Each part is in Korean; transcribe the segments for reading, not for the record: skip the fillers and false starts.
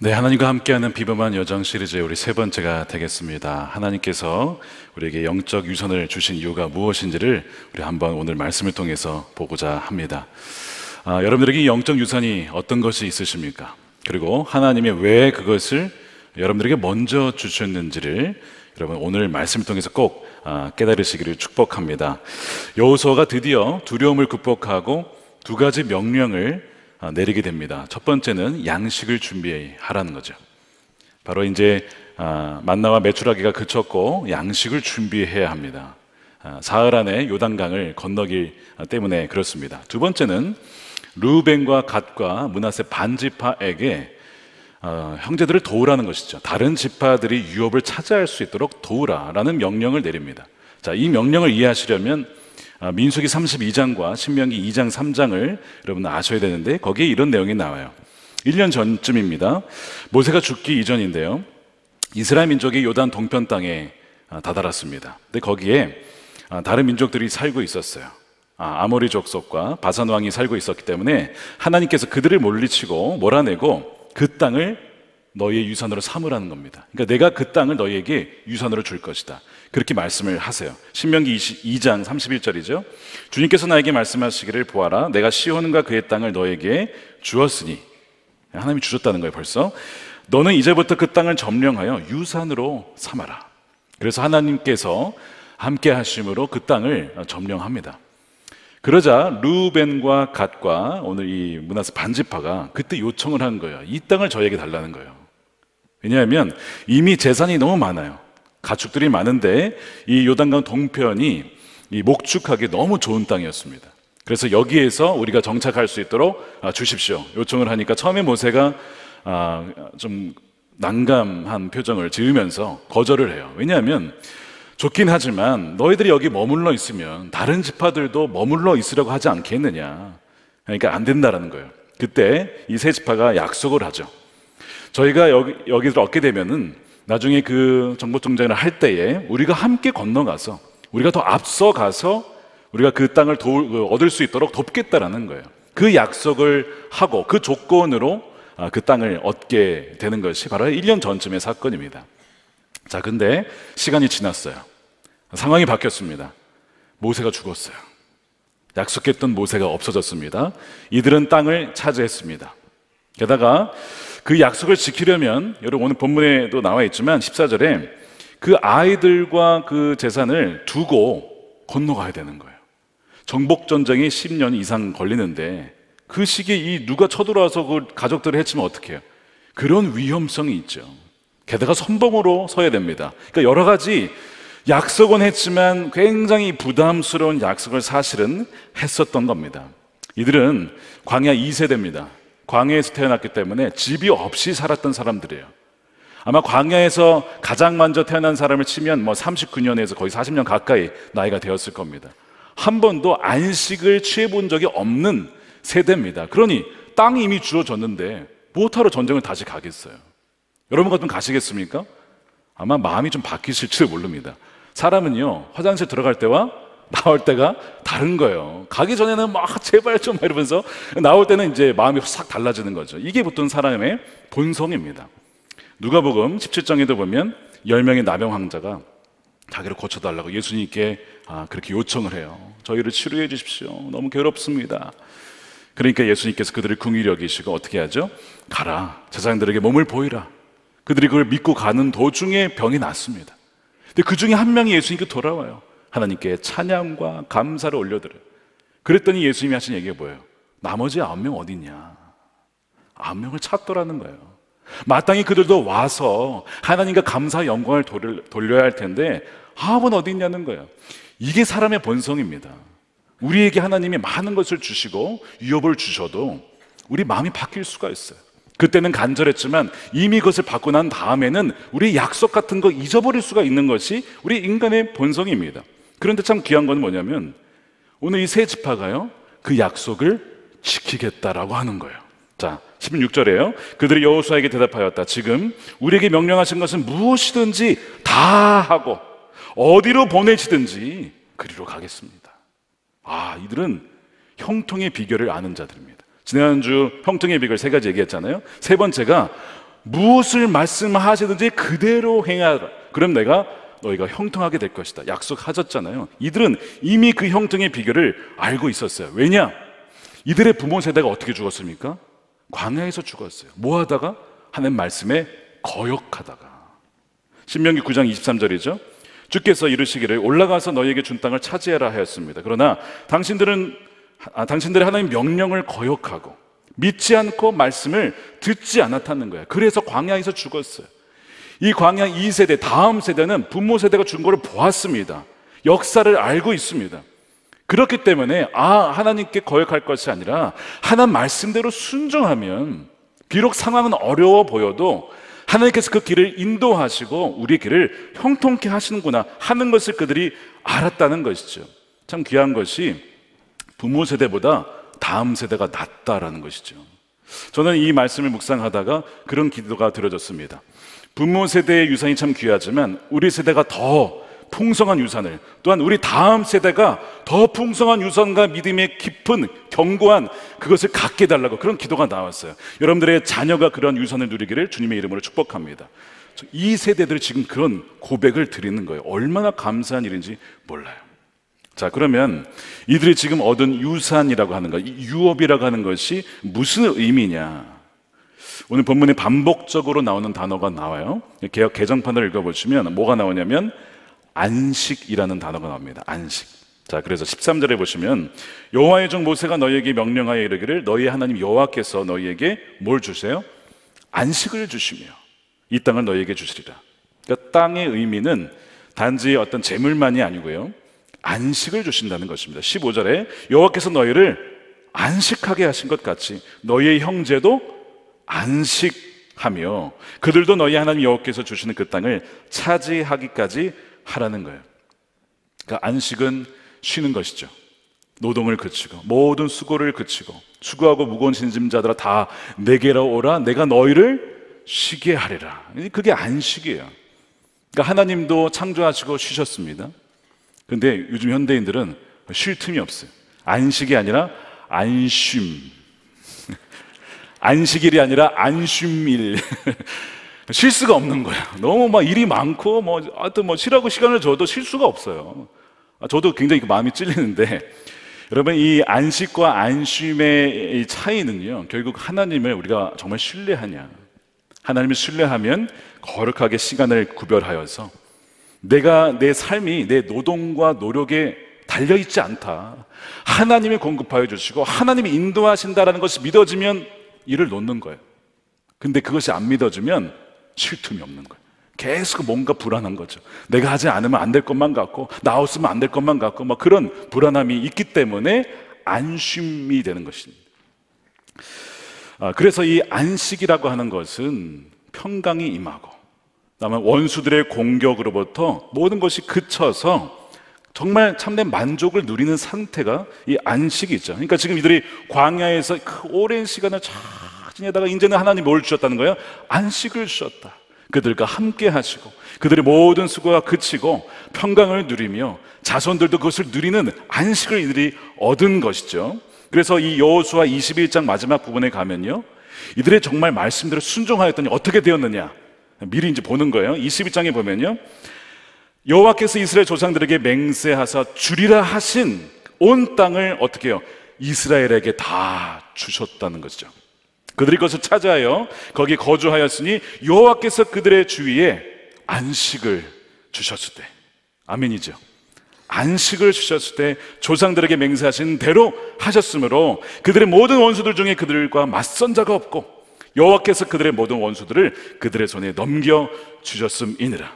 네, 하나님과 함께하는 비범한 여정 시리즈의 우리 세 번째가 되겠습니다. 하나님께서 우리에게 영적 유산을 주신 이유가 무엇인지를 우리 한번 오늘 말씀을 통해서 보고자 합니다. 여러분들에게 영적 유산이 어떤 것이 있으십니까? 그리고 하나님이 왜 그것을 여러분들에게 먼저 주셨는지를 여러분 오늘 말씀을 통해서 꼭 깨달으시기를 축복합니다. 여호수아가 드디어 두려움을 극복하고 두 가지 명령을 내리게 됩니다. 첫 번째는 양식을 준비하라는 거죠. 바로 이제 만나와 메추라기가 그쳤고 양식을 준비해야 합니다. 사흘 안에 요단강을 건너기 때문에 그렇습니다. 두 번째는 르우벤과 갓과 므낫세 반지파에게 형제들을 도우라는 것이죠. 다른 지파들이 유업을 차지할 수 있도록 도우라라는 명령을 내립니다. 자, 이 명령을 이해하시려면 민수기 32장과 신명기 2장 3장을 여러분 아셔야 되는데 거기에 이런 내용이 나와요. 1년 전쯤입니다. 모세가 죽기 이전인데요. 이스라엘 민족이 요단 동편 땅에 다다랐습니다. 근데 거기에 다른 민족들이 살고 있었어요. 아모리 족속과 바산 왕이 살고 있었기 때문에 하나님께서 그들을 물리치고 몰아내고 그 땅을 너희의 유산으로 삼으라는 겁니다. 그러니까 내가 그 땅을 너희에게 유산으로 줄 것이다. 그렇게 말씀을 하세요. 신명기 22장 31절이죠. 주님께서 나에게 말씀하시기를 보아라. 내가 시온과 그의 땅을 너에게 주었으니, 하나님이 주셨다는 거예요. 벌써 너는 이제부터 그 땅을 점령하여 유산으로 삼아라. 그래서 하나님께서 함께 하심으로 그 땅을 점령합니다. 그러자 르우벤과 갓과 오늘 이 므낫세 반지파가 그때 요청을 한 거예요. 이 땅을 저에게 달라는 거예요. 왜냐하면 이미 재산이 너무 많아요. 가축들이 많은데 이 요단강 동편이 이 목축하기 너무 좋은 땅이었습니다. 그래서 여기에서 우리가 정착할 수 있도록 주십시오. 요청을 하니까 처음에 모세가 좀 난감한 표정을 지으면서 거절을 해요. 왜냐하면 좋긴 하지만 너희들이 여기 머물러 있으면 다른 지파들도 머물러 있으려고 하지 않겠느냐. 그러니까 안 된다라는 거예요. 그때 이 세 지파가 약속을 하죠. 저희가 여기를 얻게 되면은 나중에 그 정복전쟁을 할 때에 우리가 함께 건너가서 우리가 더 앞서가서 우리가 그 땅을 얻을 수 있도록 돕겠다라는 거예요. 그 약속을 하고 그 조건으로 그 땅을 얻게 되는 것이 바로 1년 전쯤의 사건입니다. 자, 근데 시간이 지났어요. 상황이 바뀌었습니다. 모세가 죽었어요. 약속했던 모세가 없어졌습니다. 이들은 땅을 차지했습니다. 게다가 그 약속을 지키려면 여러분 오늘 본문에도 나와 있지만 14절에 그 아이들과 그 재산을 두고 건너가야 되는 거예요. 정복전쟁이 10년 이상 걸리는데 그 시기에 이 누가 쳐들어와서 그 가족들을 해치면 어떻게 해요? 그런 위험성이 있죠. 게다가 선봉으로 서야 됩니다. 그러니까 여러 가지 약속은 했지만 굉장히 부담스러운 약속을 사실은 했었던 겁니다. 이들은 광야 2세대입니다. 광야에서 태어났기 때문에 집이 없이 살았던 사람들이에요. 아마 광야에서 가장 먼저 태어난 사람을 치면 39년에서 거의 40년 가까이 나이가 되었을 겁니다. 한 번도 안식을 취해본 적이 없는 세대입니다. 그러니 땅이 이미 주어졌는데 무엇하러 전쟁을 다시 가겠어요? 여러분 같으면 가시겠습니까? 아마 마음이 좀 바뀌실지도 모릅니다. 사람은요, 화장실 들어갈 때와 나올 때가 다른 거예요. 가기 전에는 막 제발 좀 이러면서 나올 때는 이제 마음이 싹 달라지는 거죠. 이게 보통 사람의 본성입니다. 누가복음 17장에도 보면 10명의 나병 환자가 자기를 고쳐달라고 예수님께 그렇게 요청을 해요. 저희를 치료해 주십시오. 너무 괴롭습니다. 그러니까 예수님께서 그들을 긍휼히 여기시고 어떻게 하죠? 가라. 제사장들에게 몸을 보이라. 그들이 그걸 믿고 가는 도중에 병이 났습니다. 근데 그 중에 한 명이 예수님께 돌아와요. 하나님께 찬양과 감사를 올려드려요. 그랬더니 예수님이 하신 얘기가 뭐예요? 나머지 9명 어디 있냐? 9명을 찾더라는 거예요. 마땅히 그들도 와서 하나님과 감사 영광을 돌려야 할 텐데 9은 어디 있냐는 거예요. 이게 사람의 본성입니다. 우리에게 하나님이 많은 것을 주시고 유업을 주셔도 우리 마음이 바뀔 수가 있어요. 그때는 간절했지만 이미 그것을 받고 난 다음에는 우리 약속 같은 거 잊어버릴 수가 있는 것이 우리 인간의 본성입니다. 그런데 참 귀한 건 뭐냐면 오늘 이 세 지파가요 그 약속을 지키겠다라고 하는 거예요. 자, 16절에요. 그들이 여호수아에게 대답하였다. 지금 우리에게 명령하신 것은 무엇이든지 다 하고 어디로 보내시든지 그리로 가겠습니다. 이들은 형통의 비결을 아는 자들입니다. 지난주 형통의 비결 3가지 얘기했잖아요. 세 번째가 무엇을 말씀하시든지 그대로 행하라. 그럼 내가 너희가 형통하게 될 것이다. 약속하셨잖아요. 이들은 이미 그 형통의 비결을 알고 있었어요. 왜냐? 이들의 부모 세대가 어떻게 죽었습니까? 광야에서 죽었어요. 뭐 하다가? 하나님 말씀에 거역하다가. 신명기 9장 23절이죠. 주께서 이르시기를 올라가서 너희에게 준 땅을 차지하라 하였습니다. 그러나 당신들의 하나님 명령을 거역하고 믿지 않고 말씀을 듣지 않았다는 거예요. 그래서 광야에서 죽었어요. 이 광야 2세대, 다음 세대는 부모 세대가 준 거를 보았습니다. 역사를 알고 있습니다. 그렇기 때문에 하나님께 거역할 것이 아니라 하나님 말씀대로 순종하면 비록 상황은 어려워 보여도 하나님께서 그 길을 인도하시고 우리 길을 형통케 하시는구나 하는 것을 그들이 알았다는 것이죠. 참 귀한 것이 부모 세대보다 다음 세대가 낫다라는 것이죠. 저는 이 말씀을 묵상하다가 그런 기도가 들어졌습니다. 부모 세대의 유산이 참 귀하지만 우리 세대가 더 풍성한 유산을, 또한 우리 다음 세대가 더 풍성한 유산과 믿음의 깊은 견고한 그것을 갖게 해달라고 그런 기도가 나왔어요. 여러분들의 자녀가 그런 유산을 누리기를 주님의 이름으로 축복합니다. 이 세대들이 지금 그런 고백을 드리는 거예요. 얼마나 감사한 일인지 몰라요. 자, 그러면 이들이 지금 얻은 유산이라고 하는 것, 유업이라고 하는 것이 무슨 의미냐? 오늘 본문에 반복적으로 나오는 단어가 나와요. 개역 개정판을 읽어보시면 뭐가 나오냐면 안식이라는 단어가 나옵니다. 안식. 자, 그래서 13절에 보시면 여호와의 종 모세가 너희에게 명령하여 이르기를 너희 하나님 여호와께서 너희에게 뭘 주세요? 안식을 주시며 이 땅을 너희에게 주시리라. 그러니까 땅의 의미는 단지 어떤 재물만이 아니고요, 안식을 주신다는 것입니다. 15절에 여호와께서 너희를 안식하게 하신 것 같이 너희의 형제도 안식하며 그들도 너희 하나님 여호와께서 주시는 그 땅을 차지하기까지 하라는 거예요. 그러니까 안식은 쉬는 것이죠. 노동을 그치고 모든 수고를 그치고 수고하고 무거운 짐자들아 다 내게로 오라. 내가 너희를 쉬게 하리라. 그게 안식이에요. 그러니까 하나님도 창조하시고 쉬셨습니다. 근데 요즘 현대인들은 쉴 틈이 없어요. 안식이 아니라 안쉼. 안식일이 아니라 안쉼일. 쉴 수가 없는 거예요. 너무 막 일이 많고 하여튼 쉬라고 시간을 줘도 쉴 수가 없어요. 저도 굉장히 마음이 찔리는데, 여러분, 이 안식과 안쉼의 이 차이는요, 결국 하나님을 우리가 정말 신뢰하냐, 하나님을 신뢰하면 거룩하게 시간을 구별하여서 내가 내 삶이 내 노동과 노력에 달려있지 않다, 하나님이 공급하여 주시고 하나님이 인도하신다라는 것이 믿어지면 일을 놓는 거예요. 근데 그것이 안 믿어지면 쉴 틈이 없는 거예요. 계속 뭔가 불안한 거죠. 내가 하지 않으면 안 될 것만 같고 나 없으면 안 될 것만 같고 그런 불안함이 있기 때문에 안쉼이 되는 것입니다. 그래서 이 안식이라고 하는 것은 평강이 임하고 그다음에 원수들의 공격으로부터 모든 것이 그쳐서 정말 참된 만족을 누리는 상태가 이 안식이죠. 그러니까 지금 이들이 광야에서 그 오랜 시간을 잘 지내다가 이제는 하나님이 뭘 주셨다는 거예요? 안식을 주셨다. 그들과 함께 하시고 그들의 모든 수고가 그치고 평강을 누리며 자손들도 그것을 누리는 안식을 이들이 얻은 것이죠. 그래서 이 여호수아 21장 마지막 부분에 가면요, 이들의 정말 말씀대로 순종하였더니 어떻게 되었느냐 미리 이제 보는 거예요. 21장에 보면요, 여호와께서 이스라엘 조상들에게 맹세하사 주리라 하신 온 땅을 어떻게 해요? 이스라엘에게 다 주셨다는 것이죠. 그들이 그것을 차지하여 거기 거주하였으니 여호와께서 그들의 주위에 안식을 주셨을 때, 아멘이죠. 안식을 주셨을 때 조상들에게 맹세하신 대로 하셨으므로 그들의 모든 원수들 중에 그들과 맞선 자가 없고 여호와께서 그들의 모든 원수들을 그들의 손에 넘겨 주셨음이니라.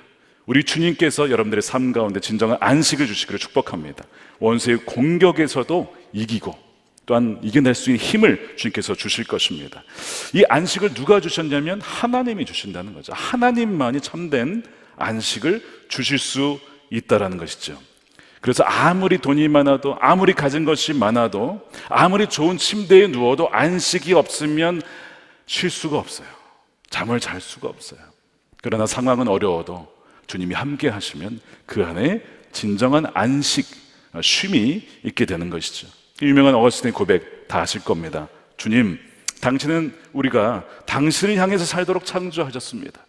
우리 주님께서 여러분들의 삶 가운데 진정한 안식을 주시기를 축복합니다. 원수의 공격에서도 이기고 또한 이겨낼 수 있는 힘을 주님께서 주실 것입니다. 이 안식을 누가 주셨냐면 하나님이 주신다는 거죠. 하나님만이 참된 안식을 주실 수 있다라는 것이죠. 그래서 아무리 돈이 많아도 아무리 가진 것이 많아도 아무리 좋은 침대에 누워도 안식이 없으면 쉴 수가 없어요. 잠을 잘 수가 없어요. 그러나 상황은 어려워도 주님이 함께 하시면 그 안에 진정한 안식, 쉼이 있게 되는 것이죠. 유명한 어거스틴의 고백 다 아실 겁니다. 주님, 당신은 우리가 당신을 향해서 살도록 창조하셨습니다.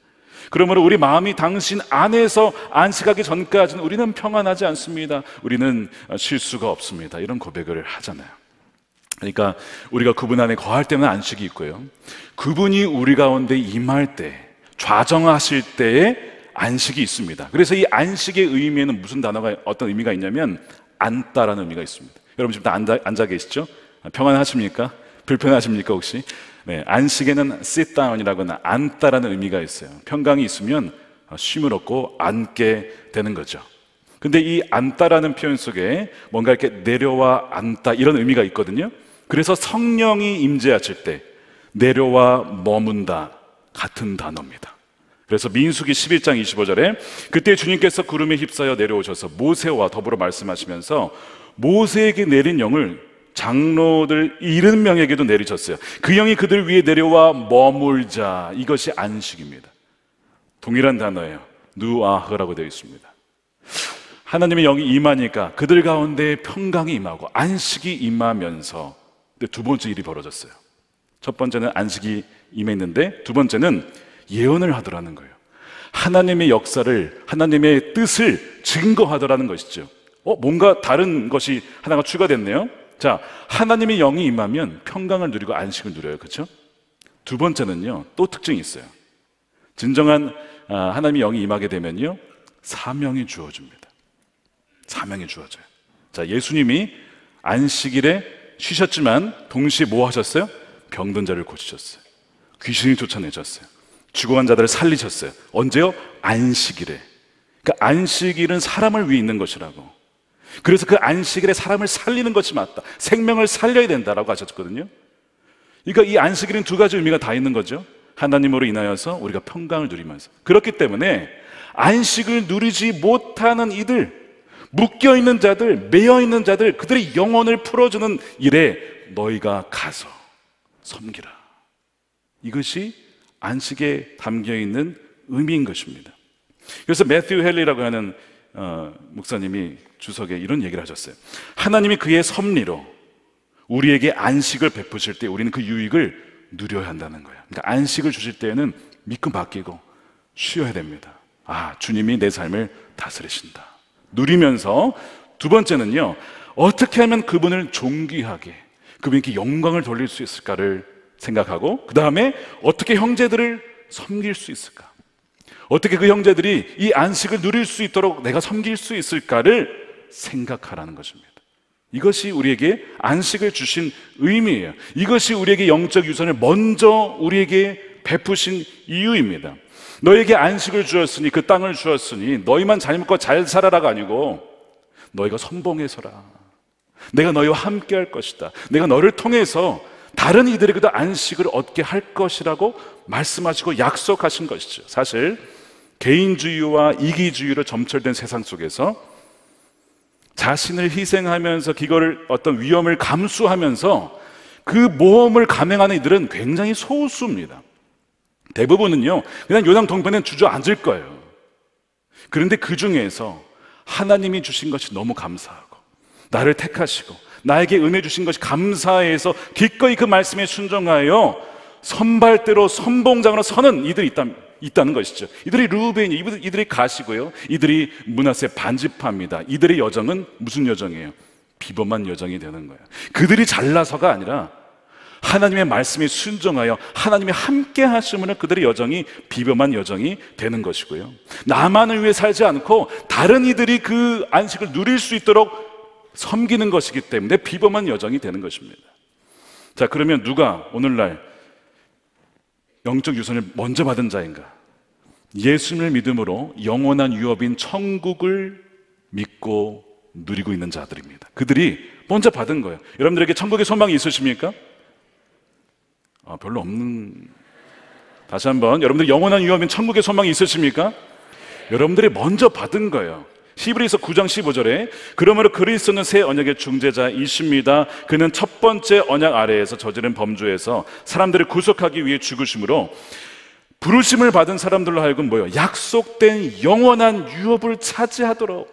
그러므로 우리 마음이 당신 안에서 안식하기 전까지는 우리는 평안하지 않습니다. 우리는 쉴 수가 없습니다. 이런 고백을 하잖아요. 그러니까 우리가 그분 안에 거할 때는 안식이 있고요, 그분이 우리 가운데 임할 때, 좌정하실 때에 안식이 있습니다. 그래서 이 안식의 의미에는 무슨 단어가, 어떤 의미가 있냐면 앉다라는 의미가 있습니다. 여러분 지금 다 앉아 계시죠? 평안하십니까? 불편하십니까 혹시? 네, 안식에는 sit down이라고 하는 앉다라는 의미가 있어요. 평강이 있으면 쉼을 얻고 앉게 되는 거죠. 근데 이 앉다라는 표현 속에 뭔가 이렇게 내려와 앉다 이런 의미가 있거든요. 그래서 성령이 임재하실 때 내려와 머문다 같은 단어입니다. 그래서 민수기 11장 25절에 그때 주님께서 구름에 휩싸여 내려오셔서 모세와 더불어 말씀하시면서 모세에게 내린 영을 장로들 70명에게도 내리셨어요. 그 영이 그들 위에 내려와 머물자. 이것이 안식입니다. 동일한 단어예요. 누아흐라고 되어 있습니다. 하나님의 영이 임하니까 그들 가운데 평강이 임하고 안식이 임하면서, 근데 두 번째 일이 벌어졌어요. 첫 번째는 안식이 임했는데 두 번째는 예언을 하더라는 거예요. 하나님의 역사를, 하나님의 뜻을 증거하더라는 것이죠. 뭔가 다른 것이 하나가 추가됐네요. 자, 하나님의 영이 임하면 평강을 누리고 안식을 누려요. 그렇죠? 두 번째는요, 또 특징이 있어요. 진정한 하나님의 영이 임하게 되면요, 사명이 주어집니다. 사명이 주어져요. 자, 예수님이 안식일에 쉬셨지만 동시에 뭐 하셨어요? 병든 자를 고치셨어요. 귀신이 쫓아내셨어요. 죽어간 자들을 살리셨어요. 언제요? 안식일에. 그러니까 안식일은 사람을 위해 있는 것이라고. 그래서 그 안식일에 사람을 살리는 것이 맞다. 생명을 살려야 된다라고 하셨거든요. 그러니까 이 안식일은 두 가지 의미가 다 있는 거죠. 하나님으로 인하여서 우리가 평강을 누리면서. 그렇기 때문에 안식을 누리지 못하는 이들, 묶여있는 자들, 매여있는 자들, 그들의 영혼을 풀어주는 일에 너희가 가서 섬기라. 이것이 안식에 담겨있는 의미인 것입니다. 그래서 매튜 헨리라고 하는 목사님이 주석에 이런 얘기를 하셨어요. 하나님이 그의 섭리로 우리에게 안식을 베푸실 때 우리는 그 유익을 누려야 한다는 거예요. 그러니까 안식을 주실 때에는 믿고 맡기고 쉬어야 됩니다. 주님이 내 삶을 다스리신다. 누리면서 두 번째는요, 어떻게 하면 그분을 존귀하게, 그분께 영광을 돌릴 수 있을까를 생각하고, 그 다음에 어떻게 형제들을 섬길 수 있을까, 어떻게 그 형제들이 이 안식을 누릴 수 있도록 내가 섬길 수 있을까를 생각하라는 것입니다. 이것이 우리에게 안식을 주신 의미예요. 이것이 우리에게 영적 유산을 먼저 우리에게 베푸신 이유입니다. 너에게 안식을 주었으니, 그 땅을 주었으니 너희만 잘 먹고 잘 살아라가 아니고 너희가 선봉해서라. 내가 너희와 함께 할 것이다. 내가 너를 통해서 다른 이들에게도 안식을 얻게 할 것이라고 말씀하시고 약속하신 것이죠. 사실 개인주의와 이기주의로 점철된 세상 속에서 자신을 희생하면서 그거를 어떤 위험을 감수하면서 그 모험을 감행하는 이들은 굉장히 소수입니다. 대부분은요, 그냥 요단 동편에 주저앉을 거예요. 그런데 그 중에서 하나님이 주신 것이 너무 감사하고 나를 택하시고 나에게 은혜 주신 것이 감사해서 기꺼이 그 말씀에 순종하여 선발대로 선봉장으로 서는 이들이 있다는 것이죠. 이들이 르우벤이, 이들이 가시고요, 이들이 므낫세 반지파입니다. 이들의 여정은 무슨 여정이에요? 비범한 여정이 되는 거예요. 그들이 잘나서가 아니라 하나님의 말씀에 순종하여 하나님의 함께 하심으로 그들의 여정이 비범한 여정이 되는 것이고요, 나만을 위해 살지 않고 다른 이들이 그 안식을 누릴 수 있도록 섬기는 것이기 때문에 비범한 여정이 되는 것입니다. 자, 그러면 누가 오늘날 영적 유산을 먼저 받은 자인가? 예수님을 믿음으로 영원한 유업인 천국을 믿고 누리고 있는 자들입니다. 그들이 먼저 받은 거예요. 여러분들에게 천국의 소망이 있으십니까? 별로 없는. 다시 한번, 여러분들 영원한 유업인 천국의 소망이 있으십니까? 여러분들이 먼저 받은 거예요. 히브리서 9장 15절에 그러므로 그리스도는 새 언약의 중재자이십니다. 그는 첫 번째 언약 아래에서 저지른 범죄에서 사람들을 구속하기 위해 죽으심으로 부르심을 받은 사람들로 하여금 뭐요? 약속된 영원한 유업을 차지하도록,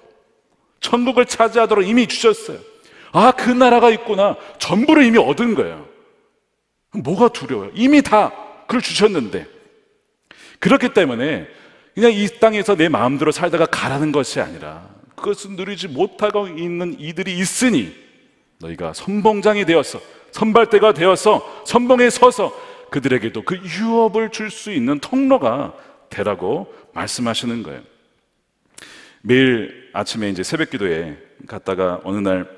천국을 차지하도록 이미 주셨어요. 그 나라가 있구나. 전부를 이미 얻은 거예요. 뭐가 두려워요? 이미 다 그걸 주셨는데. 그렇기 때문에 그냥 이 땅에서 내 마음대로 살다가 가라는 것이 아니라 그것을 누리지 못하고 있는 이들이 있으니 너희가 선봉장이 되어서, 선발대가 되어서 선봉에 서서 그들에게도 그 유업을 줄 수 있는 통로가 되라고 말씀하시는 거예요. 매일 아침에 이제 새벽 기도에 갔다가 어느 날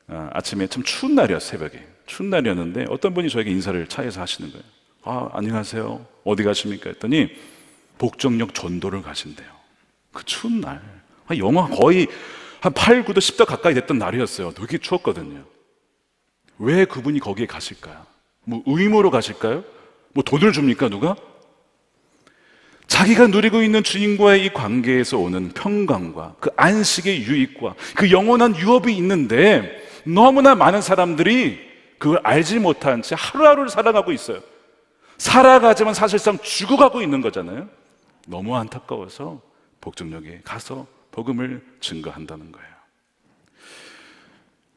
아침에 참 추운 날이었어요. 새벽에 추운 날이었는데 어떤 분이 저에게 인사를 차에서 하시는 거예요. 안녕하세요, 어디 가십니까? 했더니 복정역 전도를 가신대요. 그 추운 날, 영하 거의 한 8, 9도 10도 가까이 됐던 날이었어요. 되게 추웠거든요. 왜 그분이 거기에 가실까요? 뭐 의무로 가실까요? 뭐 돈을 줍니까 누가? 자기가 누리고 있는 주님과의 이 관계에서 오는 평강과 그 안식의 유익과 그 영원한 유업이 있는데 너무나 많은 사람들이 그걸 알지 못한 채 하루하루를 살아가고 있어요. 살아가지만 사실상 죽어가고 있는 거잖아요. 너무 안타까워서 복정역에 가서 복음을 증거한다는 거예요.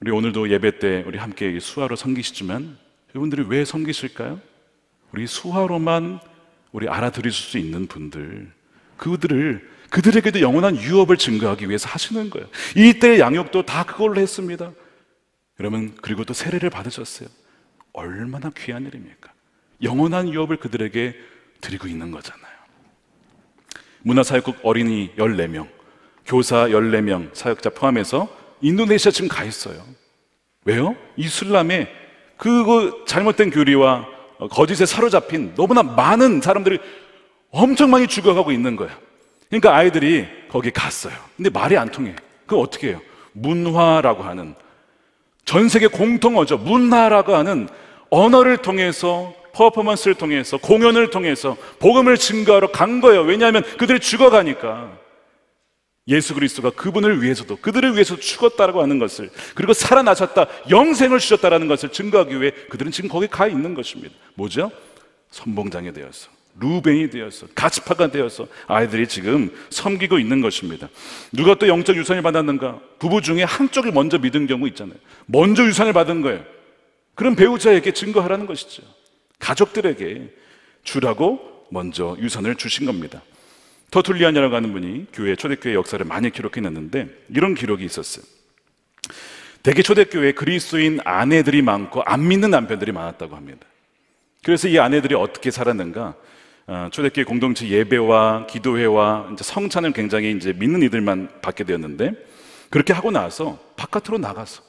우리 오늘도 예배 때 우리 함께 수화로 섬기시지만 여러분들이 왜 섬기실까요? 우리 수화로만 우리 알아들으실 수 있는 분들, 그들에게도 영원한 유업을 증거하기 위해서 하시는 거예요. 이때의 양육도 다 그걸로 했습니다. 여러분, 그리고 또 세례를 받으셨어요. 얼마나 귀한 일입니까? 영원한 유업을 그들에게 드리고 있는 거잖아요. 문화사역국 어린이 14명, 교사 14명 사역자 포함해서 인도네시아 지금 가 있어요. 왜요? 이슬람의 그 잘못된 교리와 거짓에 사로잡힌 너무나 많은 사람들이 엄청 많이 죽어가고 있는 거예요. 그러니까 아이들이 거기 갔어요. 근데 말이 안 통해. 그럼 어떻게 해요? 문화라고 하는, 전 세계 공통어죠. 문화라고 하는 언어를 통해서, 퍼포먼스를 통해서, 공연을 통해서 복음을 증거하러 간 거예요. 왜냐하면 그들이 죽어가니까. 예수 그리스도가 그분을 위해서도, 그들을 위해서 죽었다라고 하는 것을, 그리고 살아나셨다, 영생을 주셨다라는 것을 증거하기 위해 그들은 지금 거기 가 있는 것입니다. 뭐죠? 선봉장이 되어서, 루벤이 되어서, 가츠파가 되어서 아이들이 지금 섬기고 있는 것입니다. 누가 또 영적 유산을 받았는가? 부부 중에 한쪽이 먼저 믿은 경우 있잖아요. 먼저 유산을 받은 거예요. 그럼 배우자에게 증거하라는 것이죠. 가족들에게 주라고 먼저 유산을 주신 겁니다. 터툴리안이라고 하는 분이 초대교회 역사를 많이 기록해놨는데 이런 기록이 있었어요. 대개 초대교회에 그리스도인 아내들이 많고 안 믿는 남편들이 많았다고 합니다. 그래서 이 아내들이 어떻게 살았는가? 초대교회 공동체 예배와 기도회와 이제 성찬을 굉장히 이제 믿는 이들만 받게 되었는데, 그렇게 하고 나서 바깥으로 나가서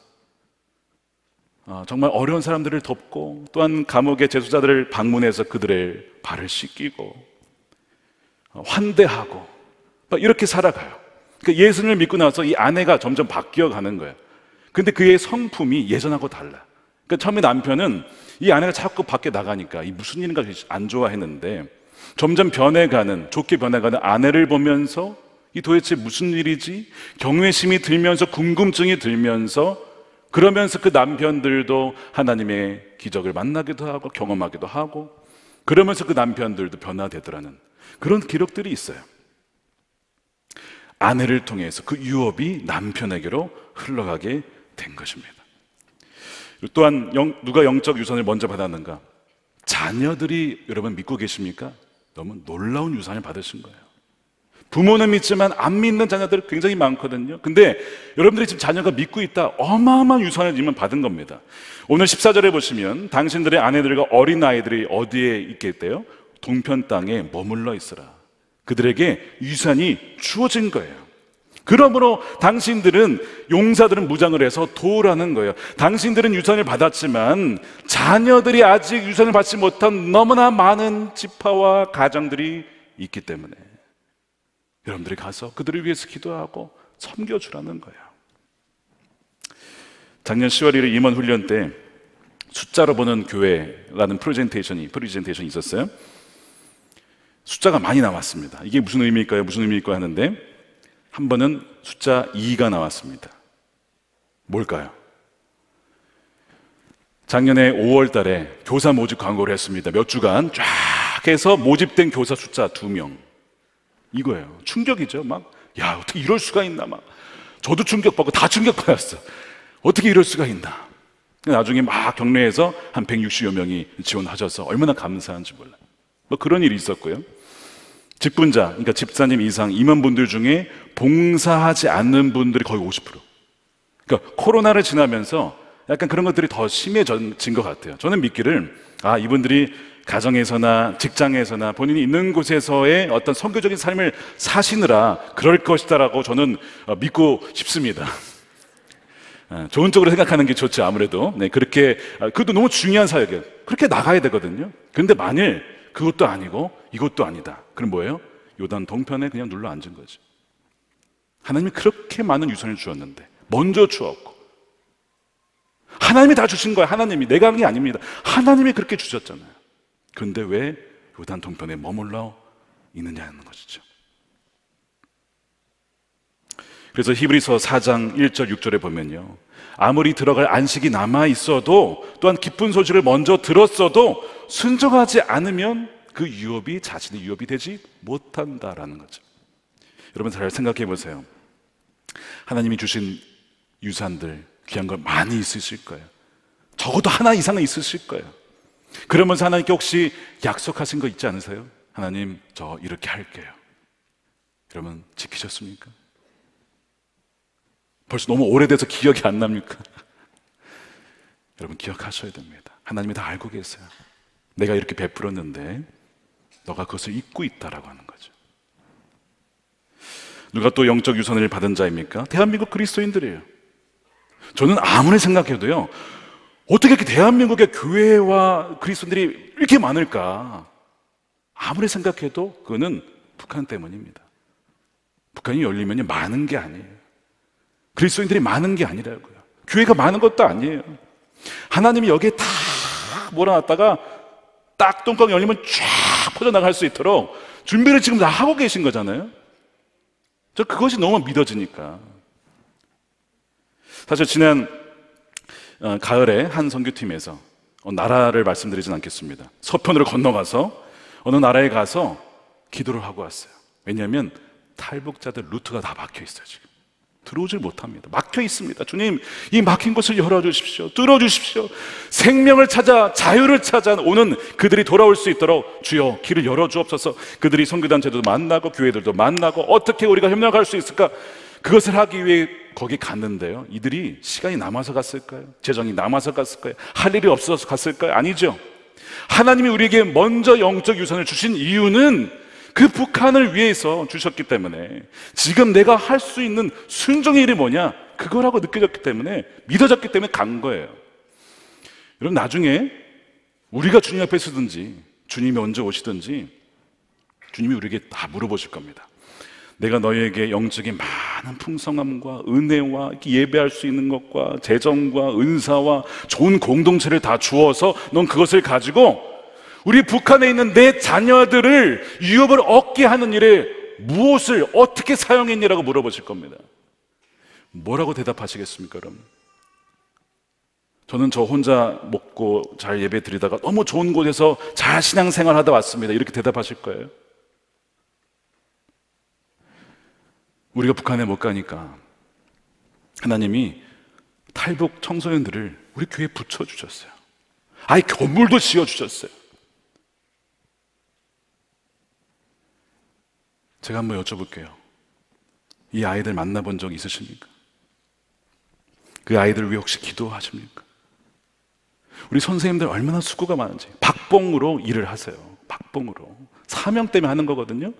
정말 어려운 사람들을 돕고, 또한 감옥의 재수자들을 방문해서 그들의 발을 씻기고 환대하고 이렇게 살아가요. 그러니까 예수님을 믿고 나서 이 아내가 점점 바뀌어가는 거예요. 근데 그의 성품이 예전하고 달라. 그러니까 처음에 남편은 이 아내가 자꾸 밖에 나가니까 이 무슨 일인가 안 좋아했는데, 점점 변해가는, 좋게 변해가는 아내를 보면서 이 도대체 무슨 일이지? 경외심이 들면서, 궁금증이 들면서, 그러면서 그 남편들도 하나님의 기적을 만나기도 하고 경험하기도 하고, 그러면서 그 남편들도 변화되더라는 그런 기록들이 있어요. 아내를 통해서 그 유업이 남편에게로 흘러가게 된 것입니다. 또한 누가 영적 유산을 먼저 받았는가? 자녀들이, 여러분 믿고 계십니까? 너무 놀라운 유산을 받으신 거예요. 부모는 믿지만 안 믿는 자녀들 굉장히 많거든요. 근데 여러분들이 지금 자녀가 믿고 있다, 어마어마한 유산을 지금 받은 겁니다. 오늘 14절에 보시면 당신들의 아내들과 어린아이들이 어디에 있겠대요? 동편 땅에 머물러 있으라. 그들에게 유산이 주어진 거예요. 그러므로 당신들은, 용사들은 무장을 해서 도우라는 거예요. 당신들은 유산을 받았지만 자녀들이 아직 유산을 받지 못한 너무나 많은 지파와 가정들이 있기 때문에 여러분들이 가서 그들을 위해서 기도하고 섬겨주라는 거예요. 작년 10월 1일 임원 훈련 때 숫자로 보는 교회라는 프레젠테이션이 있었어요. 숫자가 많이 나왔습니다. 이게 무슨 의미일까요? 무슨 의미일까요? 하는데 한 번은 숫자 2가 나왔습니다. 뭘까요? 작년에 5월 달에 교사 모집 광고를 했습니다. 몇 주간 쫙 해서 모집된 교사 숫자 2명. 이거예요. 충격이죠. 야, 어떻게 이럴 수가 있나. 저도 충격받고 다 충격받았어. 어떻게 이럴 수가 있나. 나중에 막 경례에서 한 160여 명이 지원하셔서 얼마나 감사한지 몰라요. 뭐 그런 일이 있었고요. 직분자, 그러니까 집사님 이상 임원분들 중에 봉사하지 않는 분들이 거의 50%. 그러니까 코로나를 지나면서 약간 그런 것들이 더 심해진 것 같아요. 저는 믿기를 이분들이 가정에서나 직장에서나 본인이 있는 곳에서의 어떤 선교적인 삶을 사시느라 그럴 것이다라고 저는 믿고 싶습니다. 좋은 쪽으로 생각하는 게 좋죠. 아무래도 그렇게 그것도 너무 중요한 사역이에요. 그렇게 나가야 되거든요. 그런데 만일 그것도 아니고 이것도 아니다, 그럼 뭐예요? 요단 동편에 그냥 눌러 앉은 거죠. 하나님이 그렇게 많은 유산을 주었는데 먼저 주었고, 하나님이 다 주신 거예요. 하나님이, 내가 한 게 아닙니다. 하나님이 그렇게 주셨잖아요. 그런데 왜 요단 동편에 머물러 있느냐는 것이죠. 그래서 히브리서 4장 1절 6절에 보면요, 아무리 들어갈 안식이 남아 있어도, 또한 기쁜 소식을 먼저 들었어도 순종하지 않으면 그 유업이 자신의 유업이 되지 못한다라는 거죠. 여러분 잘 생각해 보세요. 하나님이 주신 유산들, 귀한 걸 많이 있으실 거예요. 적어도 하나 이상은 있으실 거예요. 그러면서 하나님께 혹시 약속하신 거 있지 않으세요? 하나님, 저 이렇게 할게요. 여러분 지키셨습니까? 벌써 너무 오래돼서 기억이 안 납니까? 여러분 기억하셔야 됩니다. 하나님이 다 알고 계세요. 내가 이렇게 베풀었는데 너가 그것을 잊고 있다라고 하는 거죠. 누가 또 영적 유산을 받은 자입니까? 대한민국 그리스도인들이에요. 저는 아무리 생각해도요, 어떻게 이렇게 대한민국의 교회와 그리스도인들이 이렇게 많을까? 아무리 생각해도 그거는 북한 때문입니다. 북한이 열리면 많은 게 아니에요. 그리스도인들이 많은 게 아니라고요. 교회가 많은 것도 아니에요. 하나님이 여기에 다 몰아놨다가 딱 뚜껑 열리면 쫙 퍼져나갈 수 있도록 준비를 지금 다 하고 계신 거잖아요. 저 그것이 너무 믿어지니까. 사실 지난 가을에 한 선교팀에서 나라를 말씀드리진 않겠습니다. 서편으로 건너가서 어느 나라에 가서 기도를 하고 왔어요. 왜냐하면 탈북자들 루트가 다 막혀 있어요. 지금 들어오질 못합니다. 막혀 있습니다. 주님, 이 막힌 곳을 열어주십시오. 뚫어주십시오. 생명을 찾아, 자유를 찾아 오는 그들이 돌아올 수 있도록 주여 길을 열어주옵소서. 그들이 선교단체도 만나고 교회들도 만나고 어떻게 우리가 협력할 수 있을까? 그것을 하기 위해 거기 갔는데요, 이들이 시간이 남아서 갔을까요? 재정이 남아서 갔을까요? 할 일이 없어서 갔을까요? 아니죠. 하나님이 우리에게 먼저 영적 유산을 주신 이유는 그 북한을 위해서 주셨기 때문에, 지금 내가 할 수 있는 순종의 일이 뭐냐, 그거라고 느껴졌기 때문에, 믿어졌기 때문에 간 거예요. 여러분 나중에 우리가 주님 앞에 서든지 주님이 언제 오시든지 주님이 우리에게 다 물어보실 겁니다. 내가 너희에게 영적인 많은 풍성함과 은혜와 예배할 수 있는 것과 재정과 은사와 좋은 공동체를 다 주어서 넌 그것을 가지고 우리 북한에 있는 내 자녀들을 유업을 얻게 하는 일에 무엇을 어떻게 사용했니라고 물어보실 겁니다. 뭐라고 대답하시겠습니까, 여러분? 저는 저 혼자 먹고 잘 예배 드리다가 너무 좋은 곳에서 잘 신앙생활 하다 왔습니다, 이렇게 대답하실 거예요? 우리가 북한에 못 가니까 하나님이 탈북 청소년들을 우리 교회에 붙여주셨어요. 아예 건물도 지어주셨어요. 제가 한번 여쭤볼게요. 이 아이들 만나본 적 있으십니까? 그 아이들 위해 혹시 기도하십니까? 우리 선생님들 얼마나 수고가 많은지 박봉으로 일을 하세요. 박봉으로 사명 때문에 하는 거거든요.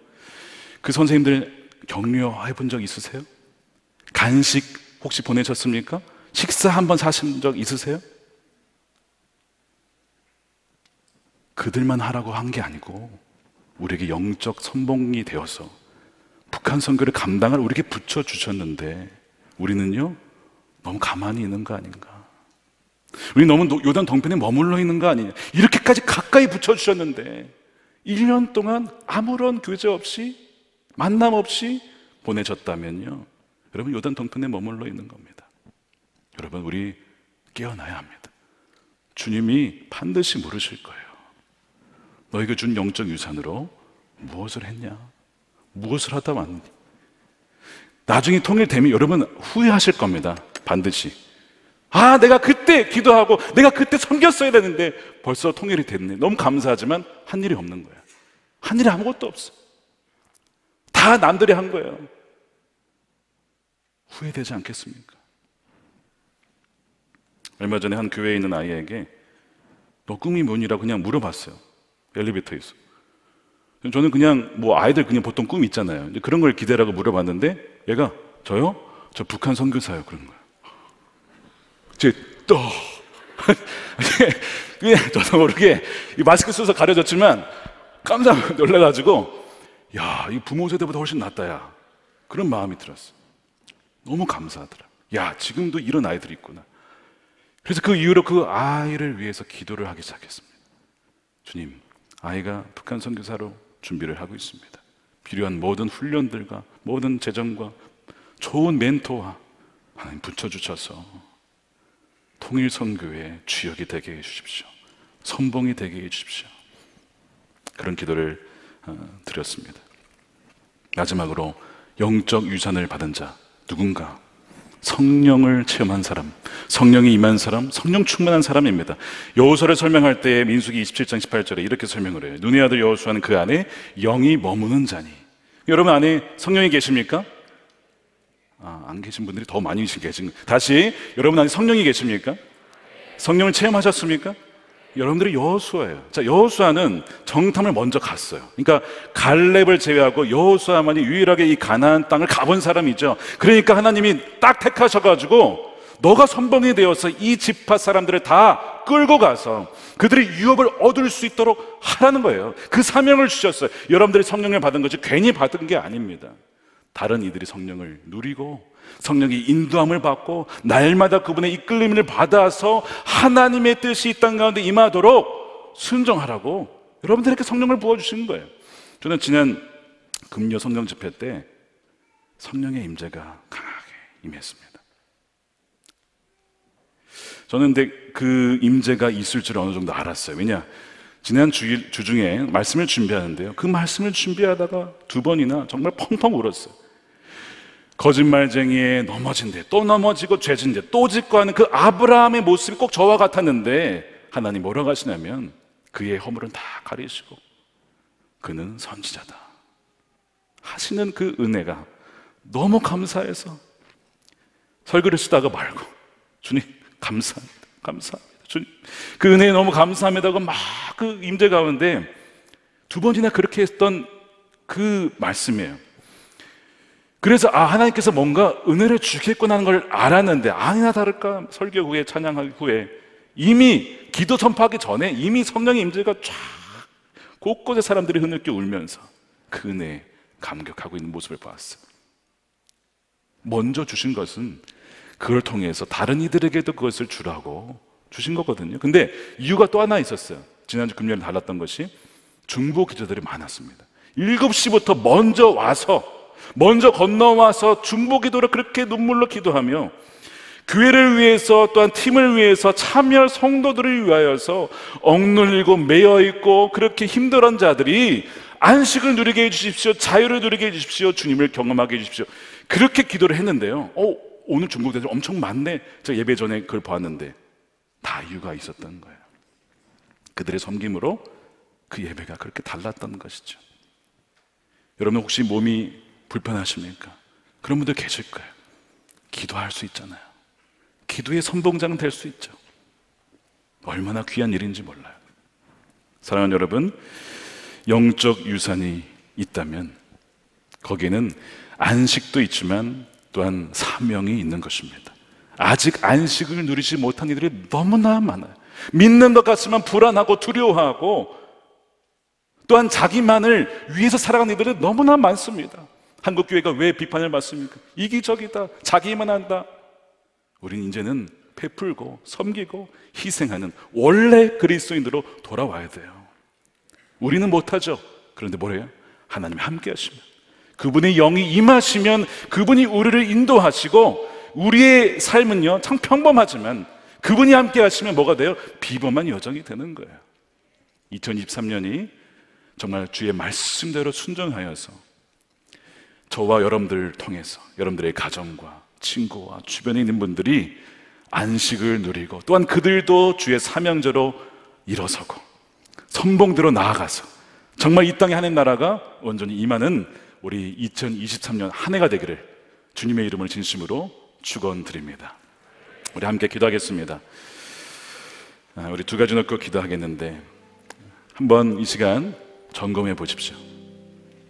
그 선생님들 격려해 본 적 있으세요? 간식 혹시 보내셨습니까? 식사 한번 사신 적 있으세요? 그들만 하라고 한 게 아니고 우리에게 영적 선봉이 되어서 북한 선교를 감당할 우리에게 붙여주셨는데, 우리는요 너무 가만히 있는 거 아닌가? 우리 너무 요단 동편에 머물러 있는 거 아니냐? 이렇게까지 가까이 붙여주셨는데 1년 동안 아무런 교제 없이 만남 없이 보내셨다면요, 여러분 요단 동편에 머물러 있는 겁니다. 여러분 우리 깨어나야 합니다. 주님이 반드시 물으실 거예요. 너에게 준 영적 유산으로 무엇을 했냐? 무엇을 하다 왔니? 나중에 통일되면 여러분 후회하실 겁니다. 반드시. 아, 내가 그때 기도하고 내가 그때 섬겼어야 되는데 벌써 통일이 됐네. 너무 감사하지만 한 일이 없는 거야. 한 일이 아무것도 없어. 다 남들이 한 거예요. 후회되지 않겠습니까? 얼마 전에 한 교회에 있는 아이에게 너 꿈이 뭐니라고 그냥 물어봤어요. 엘리베이터에서. 저는 그냥 뭐 아이들 그냥 보통 꿈 있잖아요. 그런 걸 기대라고 물어봤는데 얘가 저요? 저 북한 선교사요. 그런 거예요. 제 또 그냥 저도 모르게 이 마스크 써서 가려졌지만 깜짝 놀라가지고 야, 이 부모 세대보다 훨씬 낫다 야, 그런 마음이 들었어. 너무 감사하더라. 야, 지금도 이런 아이들이 있구나. 그래서 그 이후로 그 아이를 위해서 기도를 하기 시작했습니다. 주님, 아이가 북한 선교사로 준비를 하고 있습니다. 필요한 모든 훈련들과 모든 재정과 좋은 멘토와 하나님 붙여주셔서 통일선교의 주역이 되게 해주십시오. 선봉이 되게 해주십시오. 그런 기도를 드렸습니다. 마지막으로 영적 유산을 받은 자 누군가? 성령을 체험한 사람, 성령이 임한 사람, 성령 충만한 사람입니다. 여호수아를 설명할 때 민수기 27장 18절에 이렇게 설명을 해요. 눈의 아들 여호수아는 그 안에 영이 머무는 자니. 여러분 안에 성령이 계십니까? 안 계신 분들이 더 많이 계신 거예요. 다시, 여러분 안에 성령이 계십니까? 성령을 체험하셨습니까? 여러분들이 여호수아예요. 자, 여호수아는 정탐을 먼저 갔어요. 그러니까 갈렙을 제외하고 여호수아만이 유일하게 이 가나안 땅을 가본 사람이죠. 그러니까 하나님이 딱 택하셔가지고 너가 선봉이 되어서 이 지파 사람들을 다 끌고 가서 그들이 유업을 얻을 수 있도록 하라는 거예요. 그 사명을 주셨어요. 여러분들이 성령을 받은 것이 괜히 받은 게 아닙니다. 다른 이들이 성령을 누리고 성령의 인도함을 받고 날마다 그분의 이끌림을 받아서 하나님의 뜻이 이 땅 가운데 임하도록 순종하라고 여러분들에게 성령을 부어주시는 거예요. 저는 지난 금요 성령 집회 때 성령의 임재가 강하게 임했습니다. 저는 근데 그 임재가 있을 줄 어느 정도 알았어요. 왜냐? 지난 주 중에 말씀을 준비하는데요, 그 말씀을 준비하다가 2번이나 정말 펑펑 울었어요. 거짓말쟁이에 넘어진 데 또 넘어지고 죄진 데 또 짓고 하는 그 아브라함의 모습이 꼭 저와 같았는데 하나님 뭐라고 하시냐면 그의 허물은 다 가리시고 그는 선지자다 하시는 그 은혜가 너무 감사해서 설교를 쓰다가 말고 주님 감사합니다, 감사합니다 주님, 그 은혜에 너무 감사합니다 하고 막 그 임재 가운데 2번이나 그렇게 했던 그 말씀이에요. 그래서 하나님께서 뭔가 은혜를 주겠구나 하는 걸 알았는데 아니나 다를까 설교 후에 찬양하기 후에 이미 기도 선포하기 전에 이미 성령의 임재가 쫙 곳곳에 사람들이 흐느껴 울면서 그 은혜에 감격하고 있는 모습을 보았어요. 먼저 주신 것은 그걸 통해서 다른 이들에게도 그것을 주라고 주신 거거든요. 근데 이유가 또 하나 있었어요. 지난주 금요일에 달랐던 것이 중보 기도들이 많았습니다. 7시부터 먼저 건너와서 중보 기도를 그렇게 눈물로 기도하며 교회를 위해서 또한 팀을 위해서 참여할 성도들을 위하여서 억눌리고 매여있고 그렇게 힘들어한 자들이 안식을 누리게 해주십시오, 자유를 누리게 해주십시오, 주님을 경험하게 해주십시오, 그렇게 기도를 했는데요, 오늘 중보 기도들 엄청 많네. 제가 예배 전에 그걸 보았는데 다 이유가 있었던 거예요. 그들의 섬김으로 그 예배가 그렇게 달랐던 것이죠. 여러분 혹시 몸이 불편하십니까? 그런 분들 계실 거예요. 기도할 수 있잖아요. 기도의 선봉장 될 수 있죠. 얼마나 귀한 일인지 몰라요. 사랑하는 여러분, 영적 유산이 있다면 거기에는 안식도 있지만 또한 사명이 있는 것입니다. 아직 안식을 누리지 못한 이들이 너무나 많아요. 믿는 것 같지만 불안하고 두려워하고 또한 자기만을 위해서 살아가는 이들이 너무나 많습니다. 한국교회가 왜 비판을 받습니까? 이기적이다, 자기만 한다. 우린 이제는 베풀고 섬기고 희생하는 원래 그리스도인으로 돌아와야 돼요. 우리는 못하죠. 그런데 뭐래요? 하나님이 함께 하시면, 그분의 영이 임하시면 그분이 우리를 인도하시고 우리의 삶은요 참 평범하지만 그분이 함께 하시면 뭐가 돼요? 비범한 여정이 되는 거예요. 2023년이 정말 주의 말씀대로 순종하여서 저와 여러분들을 통해서 여러분들의 가정과 친구와 주변에 있는 분들이 안식을 누리고, 또한 그들도 주의 사명자로 일어서고 선봉대로 나아가서 정말 이 땅에 하나님 나라가 온전히 임하는 우리 2023년 한 해가 되기를 주님의 이름을 진심으로 축원드립니다. 우리 함께 기도하겠습니다. 우리 두 가지 놓고 기도하겠는데, 한번 이 시간 점검해 보십시오.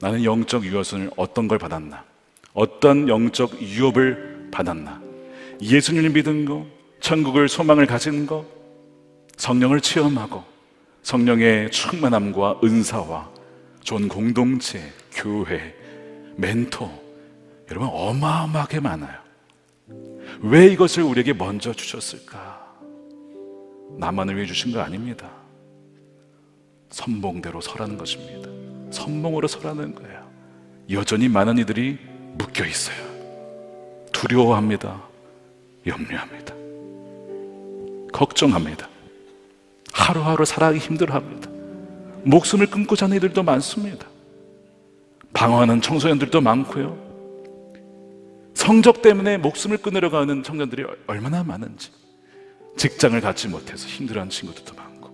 나는 영적 유혹을 어떤 걸 받았나? 어떤 영적 유혹을 받았나? 예수님을 믿은 거, 천국을 소망을 가진 거, 성령을 체험하고 성령의 충만함과 은사와 좋은 공동체, 교회, 멘토, 여러분 어마어마하게 많아요. 왜 이것을 우리에게 먼저 주셨을까? 나만을 위해 주신 거 아닙니다. 선봉대로 서라는 것입니다. 선봉으로 서라는 거예요. 여전히 많은 이들이 묶여 있어요. 두려워합니다. 염려합니다. 걱정합니다. 하루하루 살아가기 힘들어합니다. 목숨을 끊고 자는 이들도 많습니다. 방황하는 청소년들도 많고요. 성적 때문에 목숨을 끊으려 가는 청년들이 얼마나 많은지, 직장을 갖지 못해서 힘들어하는 친구들도 많고,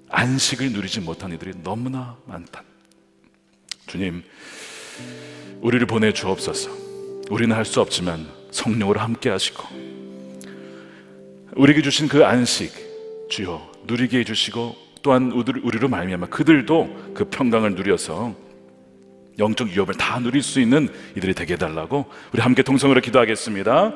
안식을 누리지 못한 이들이 너무나 많다. 주님, 우리를 보내주옵소서. 우리는 할 수 없지만 성령으로 함께 하시고 우리에게 주신 그 안식 주여 누리게 해주시고, 또한 우리로 말미암아 그들도 그 평강을 누려서 영적 유업을 다 누릴 수 있는 이들이 되게 해달라고 우리 함께 동성으로 기도하겠습니다.